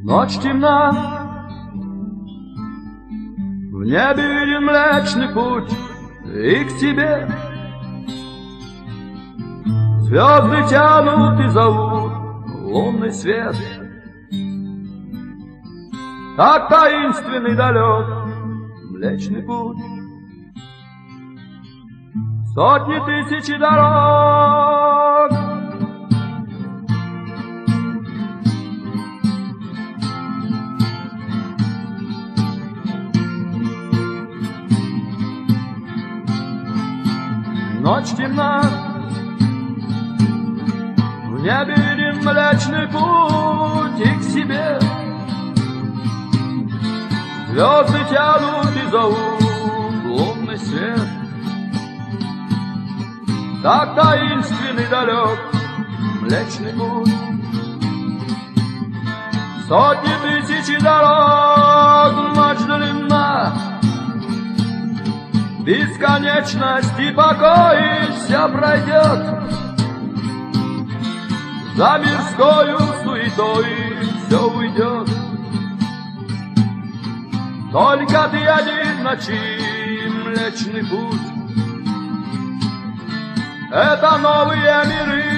Ночь темна, в небе виден Млечный Путь, и к тебе звезды тянут и зовут лунный свет. Так таинственный далек Млечный Путь, сотни тысяч дорог. Ночь темна, в небе виден Млечный Путь, и к себе звезды тянут и зовут лунный свет. Так таинственный далек Млечный Путь, сотни тысяч дорог. Ночь длинна, бесконечность и покой, все пройдет. За мирскою суетой все уйдет. Только ты один в ночи, Млечный Путь. Это новые миры,